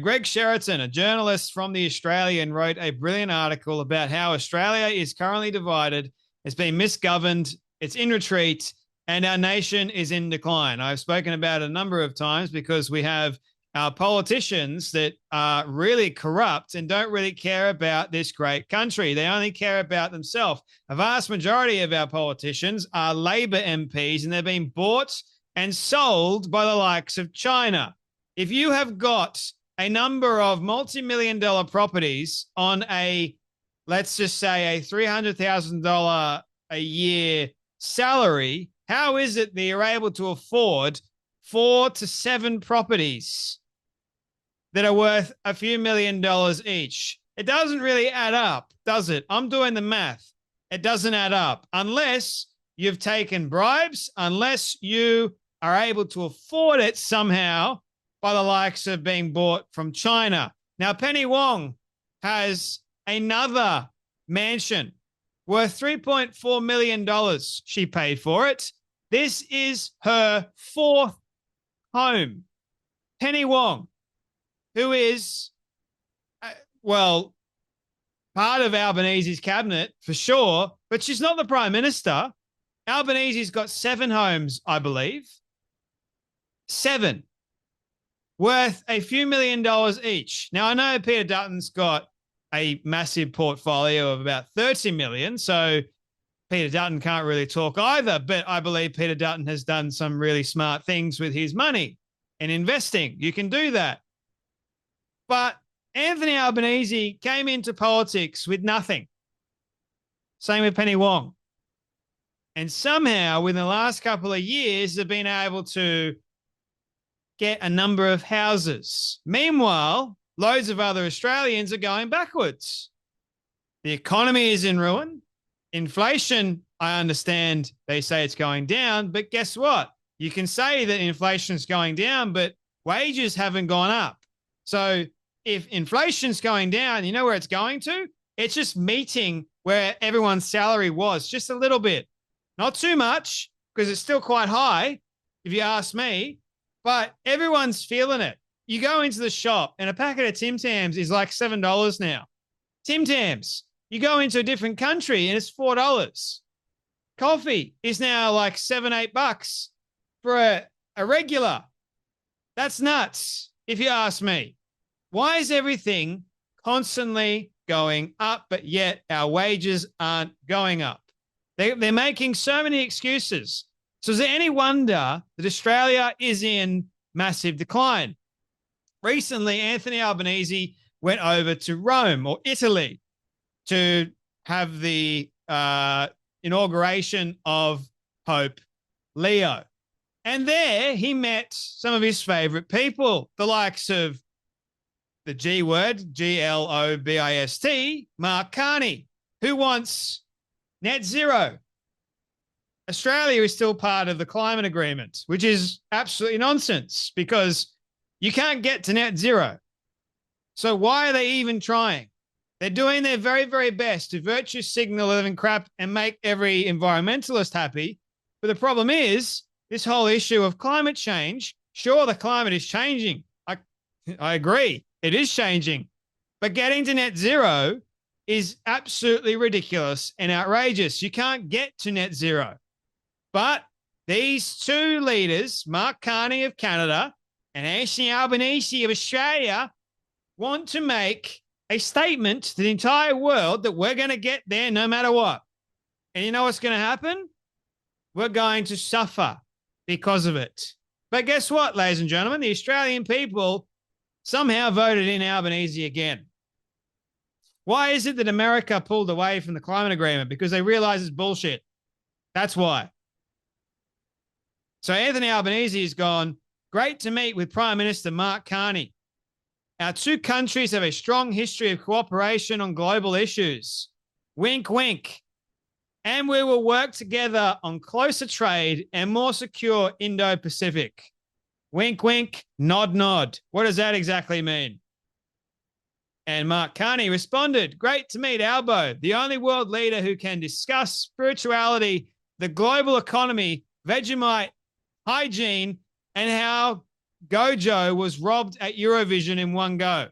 Greg Sheraton, a journalist from The Australian, wrote a brilliant article about how Australia is currently divided, it's been misgoverned, it's in retreat, and our nation is in decline. I've spoken about it a number of times because we have our politicians that are really corrupt and don't really care about this great country. They only care about themselves. A vast majority of our politicians are Labor MPs, and they're being bought and sold by the likes of China. If you have got a number of multi-million-dollar properties on a, let's just say, a $300,000 a year salary, how is it that you're able to afford 4 to 7 properties that are worth a few $1,000,000 each? It doesn't really add up, does it? I'm doing the math. It doesn't add up unless you've taken bribes, unless you are able to afford it somehow by the likes of being bought from China. Now, Penny Wong has another mansion worth $3.4 million. She paid for it. This is her 4th home. Penny Wong, who is, well, part of Albanese's cabinet for sure, but she's not the Prime Minister. Albanese's got 7 homes, I believe. 7. Worth a few $1,000,000 each. Now, I know Peter Dutton's got a massive portfolio of about 30 million, so Peter Dutton can't really talk either, but I believe Peter Dutton has done some really smart things with his money and investing. You can do that. But Anthony Albanese came into politics with nothing. Same with Penny Wong. And somehow, within the last couple of years, they've been able to get a number of houses. Meanwhile, loads of other Australians are going backwards. The economy is in ruin. Inflation, I understand they say it's going down, but guess what? You can say that inflation is going down, but wages haven't gone up. So if inflation's going down, you know where it's going to? It's just meeting where everyone's salary was, just a little bit. Not too much, because it's still quite high, if you ask me, but everyone's feeling it. You go into the shop and a packet of Tim Tams is like $7 now. Tim Tams. You go into a different country and it's $4. Coffee is now like $7, $8 for a regular. That's nuts, if you ask me. Why is everything constantly going up, but yet our wages aren't going up? They're making so many excuses. So is there any wonder that Australia is in massive decline? Recently, Anthony Albanese went over to Rome or Italy to have the inauguration of Pope Leo. And there he met some of his favorite people, the likes of the G word, Globist, Mark Carney, who wants net zero. Australia is still part of the climate agreement, which is absolutely nonsense because you can't get to net zero. So why are they even trying? They're doing their very, very best to virtue signal living crap and make every environmentalist happy. But the problem is this whole issue of climate change. Sure, the climate is changing. I agree. It is changing. But getting to net zero is absolutely ridiculous and outrageous. You can't get to net zero. But these two leaders, Mark Carney of Canada and Anthony Albanese of Australia, want to make a statement to the entire world that we're going to get there no matter what. And you know what's going to happen? We're going to suffer because of it. But guess what, ladies and gentlemen? The Australian people somehow voted in Albanese again. Why is it that America pulled away from the climate agreement? Because they realize it's bullshit. That's why. So Anthony Albanese has gone, great to meet with Prime Minister Mark Carney. Our two countries have a strong history of cooperation on global issues. Wink, wink. And we will work together on closer trade and more secure Indo-Pacific. Wink, wink, nod, nod. What does that exactly mean? And Mark Carney responded, great to meet Albo, the only world leader who can discuss spirituality, the global economy, Vegemite, hygiene, and how Gojo was robbed at Eurovision in one go.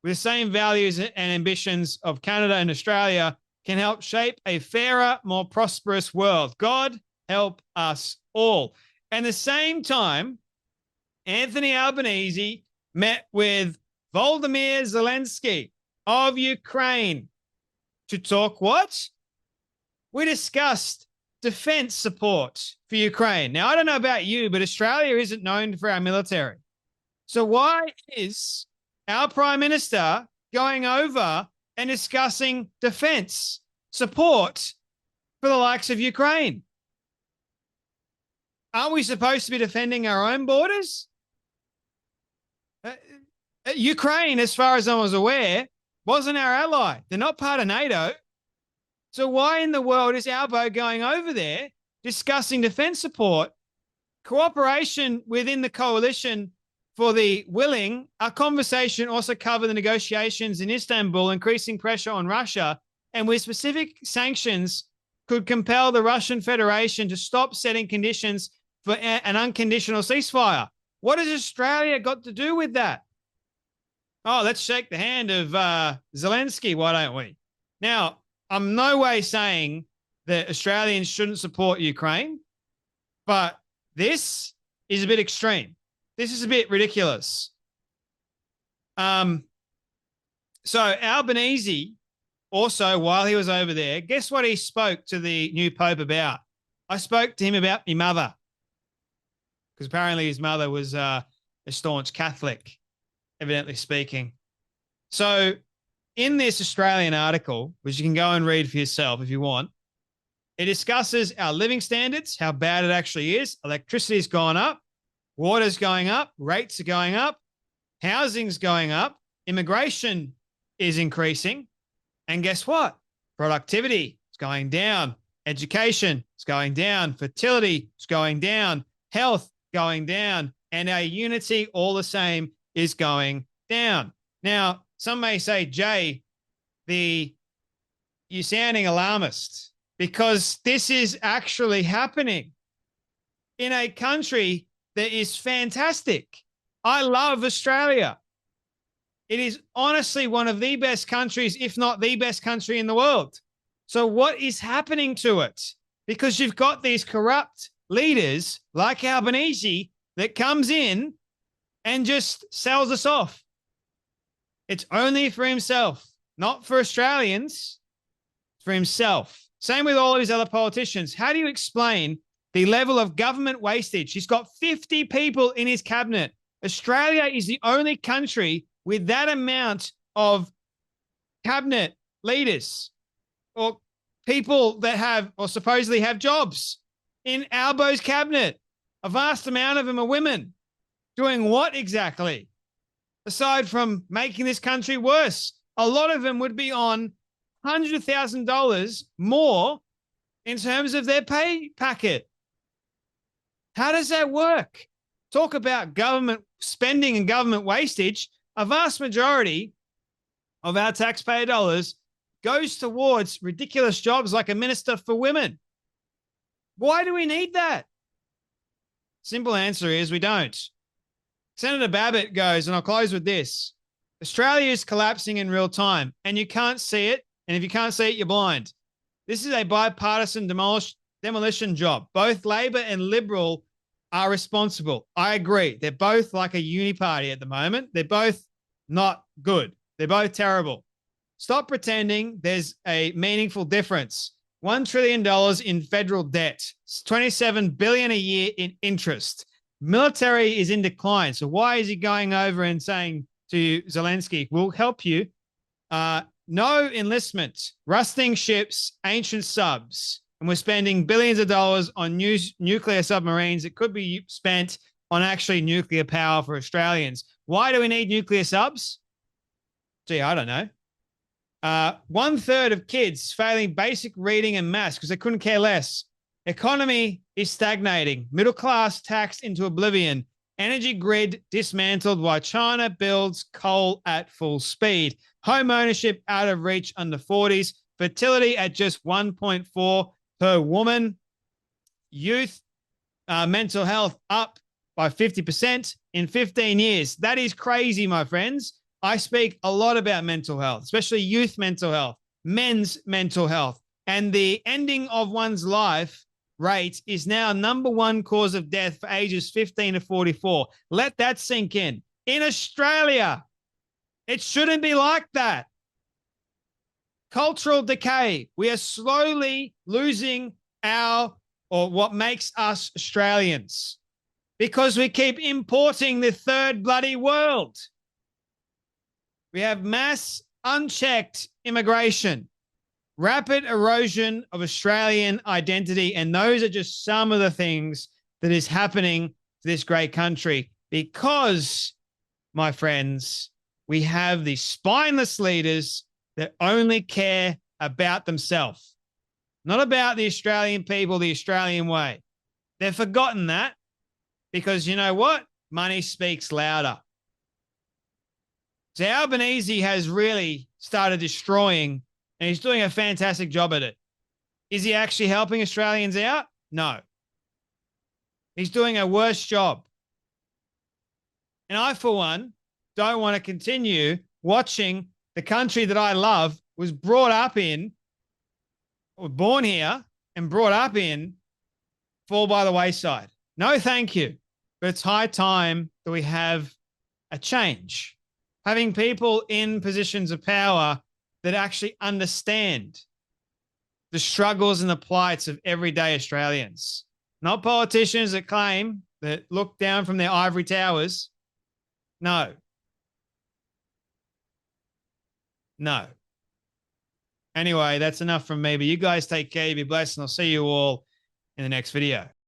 With the same values and ambitions of Canada and Australia, can help shape a fairer, more prosperous world. God help us all. And at the same time, Anthony Albanese met with Volodymyr Zelensky of Ukraine to talk what? We discussed defense support for Ukraine. Now, I don't know about you, but Australia isn't known for our military. So why is our Prime Minister going over and discussing defense support for the likes of Ukraine? Aren't we supposed to be defending our own borders? Ukraine, as far as I was aware, wasn't our ally. They're not part of NATO. So why in the world is Albo going over there discussing defense support, cooperation within the coalition for the willing? Our conversation also covered the negotiations in Istanbul, increasing pressure on Russia, and with specific sanctions could compel the Russian Federation to stop setting conditions for an unconditional ceasefire. What has Australia got to do with that? Oh, let's shake the hand of Zelensky, why don't we? Now, I'm no way saying that Australians shouldn't support Ukraine, but this is a bit extreme. This is a bit ridiculous. So Albanese also, while he was over there, guess what he spoke to the new Pope about? I spoke to him about my mother, because apparently his mother was a staunch Catholic, evidently speaking. So in this Australian article, which you can go and read for yourself if you want, it discusses our living standards, how bad it actually is. Electricity's gone up, water's going up, rates are going up, housing's going up, immigration is increasing, and guess what? Productivity is going down, education is going down, fertility is going down, health going down, and our unity, all the same, is going down. Now, some may say, Jay, you're sounding alarmist, because this is actually happening in a country that is fantastic. I love Australia. It is honestly one of the best countries, if not the best country in the world. So what is happening to it? Because you've got these corrupt leaders like Albanese that comes in and just sells us off. It's only for himself, not for Australians, for himself. Same with all of his other politicians. How do you explain the level of government wastage? He's got 50 people in his cabinet. Australia is the only country with that amount of cabinet leaders or people that have or supposedly have jobs in Albo's cabinet. A vast amount of them are women. Doing what exactly? Aside from making this country worse, a lot of them would be on $100,000 more in terms of their pay packet. How does that work? Talk about government spending and government wastage. A vast majority of our taxpayer dollars goes towards ridiculous jobs like a minister for women. Why do we need that? Simple answer is we don't. Senator Babbitt goes, and I'll close with this: Australia is collapsing in real time, and you can't see it. And if you can't see it, you're blind. This is a bipartisan demolition job. Both Labor and Liberal are responsible. I agree. They're both like a uni party at the moment. They're both not good. They're both terrible. Stop pretending there's a meaningful difference. $1 trillion in federal debt, $27 billion a year in interest. Military is in decline. So why is he going over and saying to Zelensky, we'll help you? No enlistment, rusting ships, ancient subs. And we're spending billions of dollars on new nuclear submarines that could be spent on actually nuclear power for Australians. Why do we need nuclear subs? Gee, I don't know. 1/3 of kids failing basic reading and maths because they couldn't care less. Economy is stagnating. Middle class taxed into oblivion. Energy grid dismantled while China builds coal at full speed. Home ownership out of reach under 40s. Fertility at just 1.4 per woman. Youth mental health up by 50%. in 15 years. That is crazy, my friends. I speak a lot about mental health, especially youth mental health, men's mental health, and the ending of one's life rate is now #1 cause of death for ages 15 to 44. Let that sink in. In Australia, it shouldn't be like that. Cultural decay. We are slowly losing what makes us Australians because we keep importing the third bloody world. We have mass unchecked immigration, rapid erosion of Australian identity, and those are just some of the things that is happening to this great country because, my friends, we have these spineless leaders that only care about themselves, not about the Australian people, the Australian way. They've forgotten that because you know what? Money speaks louder. So Albanese has really started destroying, and he's doing a fantastic job at it. Is he actually helping Australians out? No. He's doing a worse job. And I, for one, don't want to continue watching the country that I love, was brought up in, or born here and brought up in, fall by the wayside. No, thank you. But it's high time that we have a change. Having people in positions of power that actually understand the struggles and the plights of everyday Australians, not politicians that claim that look down from their ivory towers. No. No. Anyway, that's enough from me, but you guys take care, be blessed, and I'll see you all in the next video.